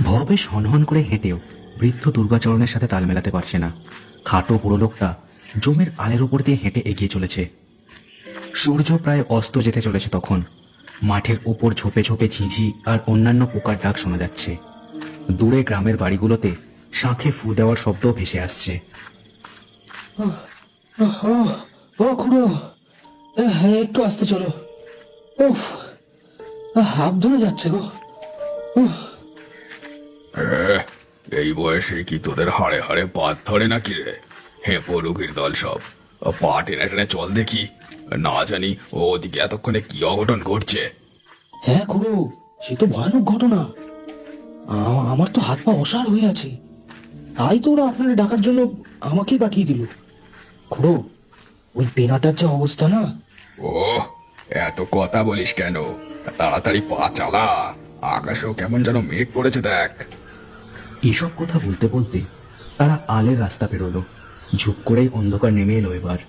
ভবেশ হনহন করে হেঁটেও বৃদ্ধ দুর্গাচরণের সাথে তাল মেলাতে পারছে না। খাটো বুড়ো লোকটা জমির আলের উপর দিয়ে হেঁটে এগিয়ে চলেছে। সূর্য প্রায় অস্ত যেতে চলেছে তখন। মাঠের উপর ঝোপে ঝোপে ঝিঝি আর অন্যান্য পোকার ডাক শোনা যাচ্ছে। দূরে গ্রামের বাড়িগুলোতে শাঁখে ফু দেওয়ার শব্দ ভেসে আসছে। একটু আসতে চলো। উফ, হাত ধরে যাচ্ছে গো। এই বয়সে কি তোদের হাড়ে হাড়ে পাত ধরে নাকি রে? হে পলুকির দল সব, পা টেনে টেনে চল দেখি। না জানি ওদিকে এতক্ষণে কি অঘটন ঘটছে। হ্যাঁ খুড়ো, সে তো ভয়ানক ঘটনা। আমার তো হাত পা অসাড় হয়ে আছে। তাই তো ওরা আপনারা ডাকার জন্য আমাকেই পাঠিয়ে দিল। খুড়ো, ওই পেনাটার যা অবস্থা না। ও, এত কথা বলিস কেন? তাড়াতাড়ি পা চালা, আকাশেও কেমন যেন মেঘ পড়েছে দেখ। এসব কথা বলতে বলতে তারা আলের রাস্তা পেরোলো। ঝুপ করেই অন্ধকার নেমে এলো এবার।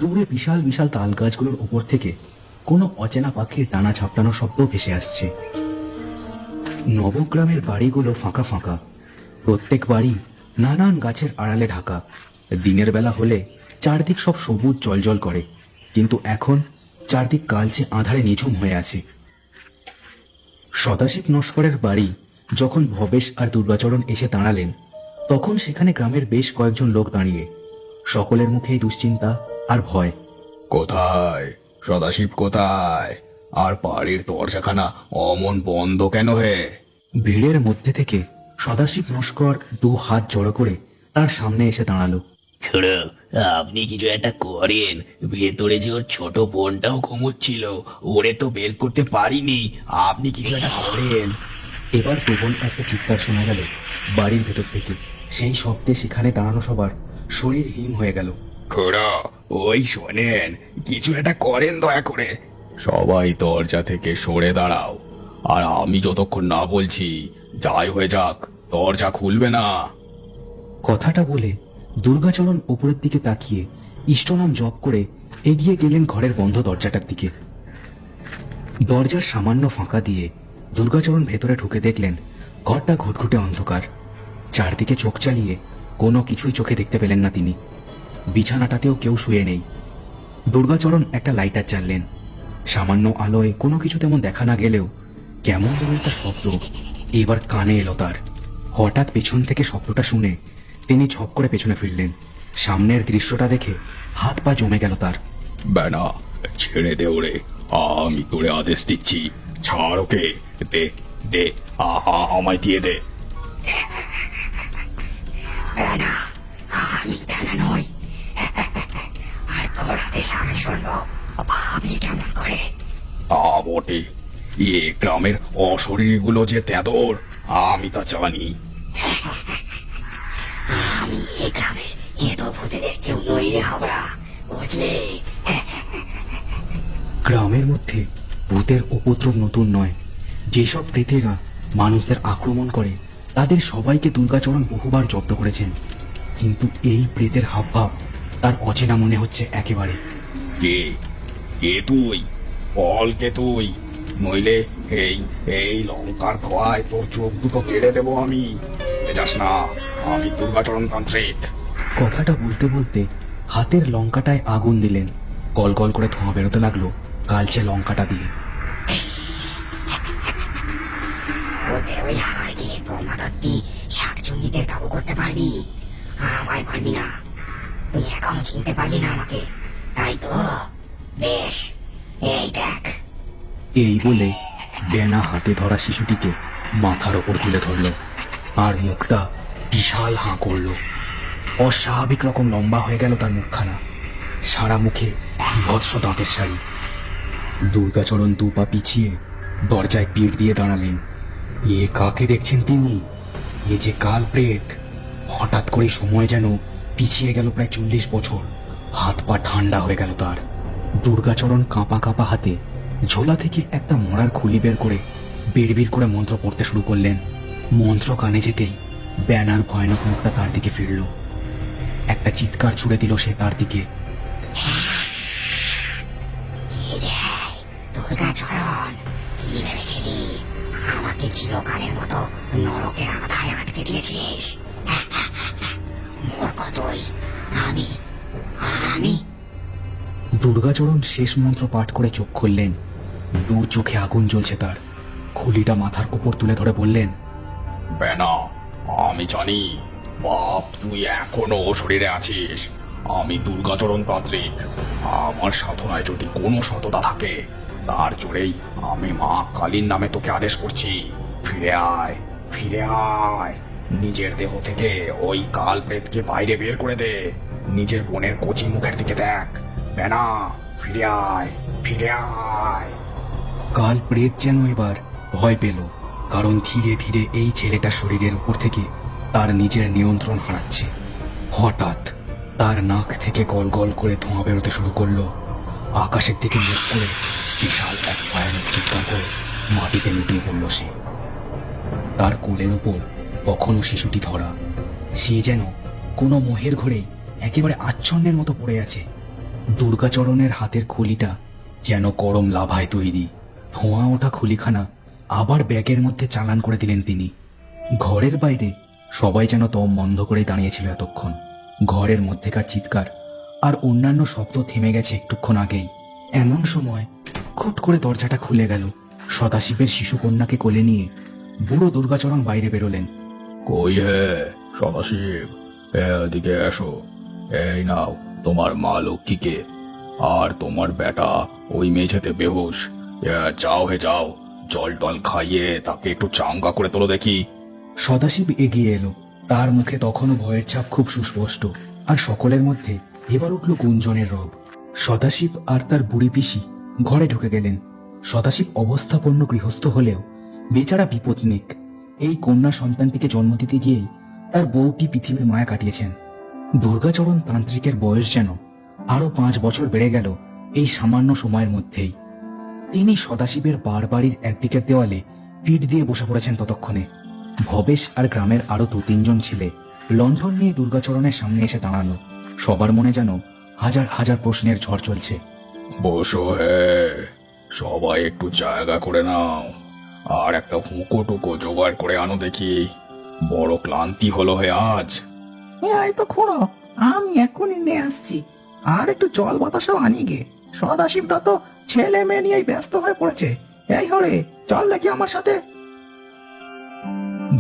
দূরে বিশাল বিশাল তাল গাছগুলোর উপর থেকে কোনো অচেনা পাখির ডানা ঝাপটানো শব্দ ভেসে আসছে। নবগ্রামের বাড়িগুলো ফাঁকা ফাঁকা। প্রত্যেক বাড়ি নানান গাছের আড়ালে ঢাকা। দিনের বেলা হলে চারদিক সব সবুজ জলজল করে, কিন্তু এখন চারদিক কালচে আঁধারে নিঝুম হয়ে আছে। সদাশিব নস্করের বাড়ি যখন ভবেশ আর দুর্গাচরণ এসে দাঁড়ালেন, তখন সেখানে গ্রামের বেশ কয়েকজন লোক দাঁড়িয়ে। সকলের মুখেই দুশ্চিন্তা আর ভয়। কোথায় সদাশিব, কোথায়? আর বাড়ির দরজাখানা অমন বন্ধ কেন হে? ভিড়ের মধ্যে থেকে সদাশিব নস্কর দু হাত জড়ো করে তার সামনে এসে দাঁড়ালো। খুড়ো, আপনি কিছু একটা করেন। ভেতরে যে ওর ছোট বোনটাও ঘুমোচ্ছিল, ওরে তো বের করতে পারিনি। আপনি কিছু একটা করেন। এবার প্রবল একটা চিৎকার শোনা গেল বাড়ির ভেতর থেকে। সেই শব্দে সেখানে দাঁড়ানো সবার শরীর হিম হয়ে গেল। খুড়ো, ওই শোনেন, কিছু একটা করেন দয়া করে। সবাই দরজা থেকে সরে দাঁড়াও। আর আমি যতক্ষণ না বলছি, যাই হয়ে যাক, দরজা খুলবে না। কথাটা বলে দুর্গাচরণ উপরের দিকে তাকিয়ে ইষ্টনাম জপ করে এগিয়ে গেলেন ঘরের বন্ধ দরজাটার দিকে। দরজার সামান্য ফাঁকা দিয়ে দুর্গাচরণ ভেতরে ঢুকে দেখলেন ঘরটা ঘুটঘুটে অন্ধকার। চারদিকে চোখ চালিয়ে কোনো কিছুই চোখে দেখতে পেলেন না তিনি। বিছানাটাতেও কেউ শুয়ে নেই। দুর্গাচরণ একটা লাইটার জ্বাললেন। সামান্য আলোয় কোনো কিছু তেমন দেখা না গেলেও কেমন যেন একটা শব্দ এবার কানে এলো তার। হঠাৎ পেছন থেকে শব্দটা শুনে তিনি ঝপ করে পেছনে ফিরলেন। সামনের দৃশ্যটা দেখে হাত পা জমে গেল তার। বেনা, ছেড়ে দে ওরে, আমি তোরে আদেশ দিচ্ছি। ছাড় ওকে, দে দে, আমায় দিয়ে দে। আমি বেলা নই, আর তোর আদেশ আমি শুনবো। ভাবলি কেমন করে? বটে, এ গ্রামের অশরীরগুলো যে তেদর, আমি তা জানি। আমি এই গ্রামের এত ভূতেদের কেউ নই রে হাবড়া, বুঝলি? গ্রামের মধ্যে ভূতের উপদ্রব নতুন নয়। যেসব প্রেতেরা মানুষদের আক্রমণ করে তাদের সবাইকে দুর্গাচরণ বহুবার জব্দ করেছেন, কিন্তু এই প্রেতের হাবভাব তার অচেনা মনে হচ্ছে একেবারে। কে কে তুই? বল কে তুই, নইলে এই এই লঙ্কার ধোয়ায় তোর চোখ দুটো কেড়ে দেবো আমি। যাস না, আমি দুর্গাচরণ তান্ত্রিক। কথাটা বলতে বলতে হাতের লঙ্কাটায় আগুন দিলেন। গল গল করে ধোঁয়া বেরোতে লাগলো কালচে লঙ্কাটা দিয়ে। ওদের ওই হাড় গিয়ে বোমাদত্তি শাকচুন্নিদের কাবু করতে পারবি, আমায় পারবি না। তুই এখনো চিনতে পারলি না আমাকে, তাই তো? বেশ, এই দেখ। এই বলে বেনা হাতে ধরা শিশুটিকে মাথার ওপর তুলে ধরল, আর মুখটা বিশাল হাঁ করল। অস্বাভাবিক রকম লম্বা হয়ে গেল তার মুখখানা। সারা মুখে বিভৎস দাঁতের শাড়ি। দুর্গাচরণ দু পা পিছিয়ে দরজায় পিঠ দিয়ে দাঁড়ালেন। এ কাকে দেখছেন তিনি? এ যে কাল প্রেত। হঠাৎ করে সময় যেন পিছিয়ে গেল প্রায় 40 বছর। হাত পা ঠান্ডা হয়ে গেল তার। দুর্গাচরণ কাঁপা কাঁপা হাতে ঝোলা থেকে একটা মরার খুলি বের করে বিড়বিড় করে মন্ত্র পড়তে শুরু করলেন। মন্ত্র কানে যেতেই ব্যানার ভয়ানক মুখটা তার দিকে ফিরল। একটা চিৎকার ছুড়ে দিল সে তার দিকে। কি রে দুর্গাচরণ, কি ভেবেছিলি আমাকে চিরকালের মতো নরকের আধায় আটকে দিয়েছিস। মূর্খ তুই। আমি আমি দুর্গাচরণ শেষ মন্ত্র পাঠ করে চোখ খুললেন। দু চোখে আগুন জ্বলছে তার। খুলিটা মাথার উপর তুলে ধরে বললেন, বেনা, আমি জানি বাপ তুই এখনো শরীরে আছিস। আমি দুর্গাচরণ তান্ত্রিক। আমার সাধনায় যদি কোনো সততা থাকে, তার জোরেই আমি মা কালীর নামে তোকে আদেশ করছি, ফিরে আয়, ফিরে আয়। নিজের দেহ থেকে ওই কাল প্রেতকে বাইরে বের করে দে। নিজের বোনের কচি মুখের দিকে দেখ। বেনা, ফিরে আয়, ফিরে আয়। কাল প্রেত যেন এবার ভয় পেল, কারণ ধীরে ধীরে এই ছেলেটার শরীরের উপর থেকে তার নিজের নিয়ন্ত্রণ হারাচ্ছে। হঠাৎ তার নাক থেকে গল গল করে ধোঁয়া বেরোতে শুরু করলো। আকাশের দিকে মুখ করে বিশাল এক ভয়ানক চিৎকার করে মাটিতে লুটিয়ে পড়ল সে। তার কোলের ওপর তখনও শিশুটি ধরা। সে যেন কোনো মোহের ঘরে একেবারে আচ্ছন্নের মতো পড়ে আছে। দুর্গাচরণের হাতের খুলিটা যেন গরম লাভায় তৈরি। ধোঁয়া ওঠা খুলিখানা আবার ব্যাগের মধ্যে চালান করে দিলেন তিনি। ঘরের বাইরে সবাই যেন দম বন্ধ করে দাঁড়িয়েছিল এতক্ষণ। ঘরের মধ্যেকার চিৎকার আর অন্যান্য শব্দ থেমে গেছে একটুক্ষণ আগেই। এমন সময় খুট করে দরজাটা খুলে গেল। সদাশিবের শিশু কন্যাকে কোলে নিয়ে বুড়ো দুর্গাচরণ বাইরে বেরোলেন। কই হে সদাশিব, এদিকে এসো। এই নাও তোমার মা লক্ষ্মীকে, আর তোমার বেটা ওই মেঝেতে বেহুশ। যাও হে যাও, জল টল খাইয়ে তাকে একটু চাঙ্গা করে তোলো দেখি। সদাশিব এগিয়ে এলো। তার মুখে তখনও ভয়ের ছাপ খুব সুস্পষ্ট, আর সকলের মধ্যে এবার উঠল গুঞ্জনের রব। সদাশিব আর তার বুড়ি পিসি ঘরে ঢুকে গেলেন। সদাশিব অবস্থাপন্ন গৃহস্থ হলেও বেচারা বিপত্নিক। এই কন্যা সন্তানটিকে জন্ম দিতে গিয়েই তার বউটি পৃথিবীর মায়া কাটিয়েছেন। দুর্গাচরণ তান্ত্রিকের বয়স যেন আরো 5 বছর বেড়ে গেল এই সামান্য সময়ের মধ্যেই। তিনি সদাশিবের বাড়ির একদিকের দেওয়ালে পিঠ দিয়ে বসে পড়েছেন ততক্ষণে। ভবেশ আর গ্রামের আরো 2-3 ছেলে লণ্ঠন নিয়ে দুর্গাচরণের সামনে এসে দাঁড়ানো। সবার মনে যেন হাজার হাজার প্রশ্নের ঝড় চলছে। বসো হে, সবাই একটু জায়গা করে নাও, আর একটা হুঁকো টুকো জোগাড় করে আনো দেখি। বড় ক্লান্তি হলো হে আজ। এই তো খুড়ো, আমি এক্ষুনি নিয়ে আসছি। আর একটু জল বাতাসাও আনি গে। সদাশিব দা তো ছেলে মেয়ে নিয়েই ব্যস্ত হয়ে পড়েছে। এই হরে, চল দেখি আমার সাথে।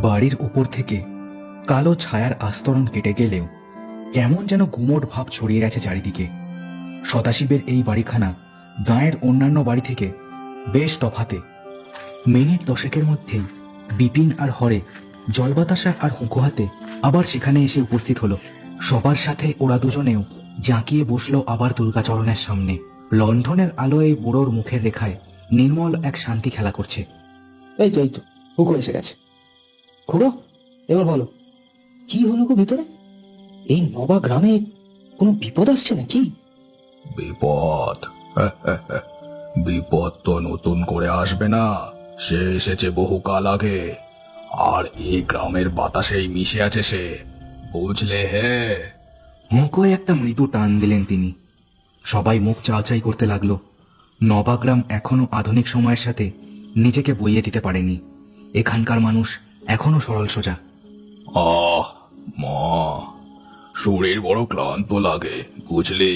বাড়ির উপর থেকে কালো ছায়ার আস্তরণ কেটে গেলেও কেমন যেন গুমোট ভাব ছড়িয়ে গেছে চারিদিকে। সদাশিবের এই বাড়িখানা গাঁয়ের অন্যান্য বাড়ি থেকে বেশ তফাতে। মিনিট 10 মধ্যেই বিপিন আর হরে জলবাতাসা আর হুঁকো হাতে আবার সেখানে এসে উপস্থিত হলো। সবার সাথে ওরা দুজনেও জাঁকিয়ে বসলো আবার দুর্গাচরণের সামনে। লণ্ঠনের আলোয় বুড়োর মুখের রেখায় নির্মল এক শান্তি খেলা করছে। এই তো হুকো এসে গেছে। খুড়ো, এবার বলো, কি হলো গো ভেতরে? এই নবা গ্রামে কোনো বিপদ আসছে নাকি? বিপদ? বিপদ তো নতুন করে আসবে না, সে এসেছে বহুকাল আগে। আর এই গ্রামের বাতাসেই মিশে আছে সে, বুঝলে হে? হুঁকোয় একটা মৃদু টান দিলেন তিনি। সবাই মুখ চাওয়াচাই করতে লাগলো। নবাগ্রাম এখনো আধুনিক সময়ের সাথে নিজেকে বইয়ে দিতে পারেনি। এখানকার মানুষ এখনো সরল সোজা। আহ মা, শরীর বড় ক্লান্ত লাগে, বুঝলি?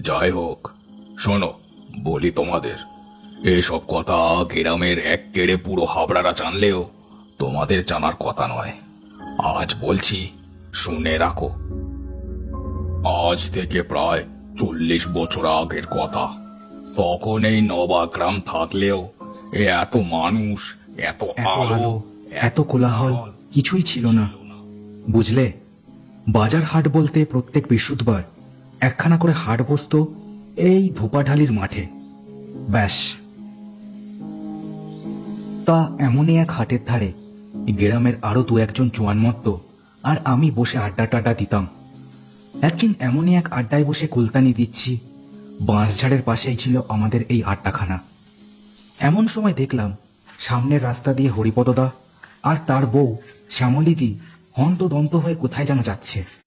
যাই হোক, শোনো, বলি তোমাদের, এসব কথা গ্রামের এক্কেরে পুরো হাবড়ারা জানলেও তোমাদের জানার কথা নয়। আজ বলছি, শুনে রাখো। আজ থেকে প্রায় 40 বছর আগের কথা। তখন এই নবাগ্রাম থাকলেও এত মানুষ, এত আলো, এত কোলাহল কিছুই ছিল না। বুঝলে, বাজার হাট বলতে প্রত্যেক বৃহস্পতিবার একখানা করে হাট বসতো এই ধোপাঢালির মাঠে। ব্যাস। তা এমনই এক হাটের ধারে গ্রামের আরো 2-1 জোয়ানমত্ত আর আমি বসে আড্ডা দিতাম। একদিন এমনই এক আড্ডায় বসে কুলতানি দিচ্ছি। বাঁশঝাড়ের পাশেই ছিল আমাদের এই আড্ডাখানা। এমন সময় দেখলাম সামনের রাস্তা দিয়ে হরিপদদা আর তার বউ শ্যামলিদি হন্তদন্ত হয়ে কোথায় যেন যাচ্ছে।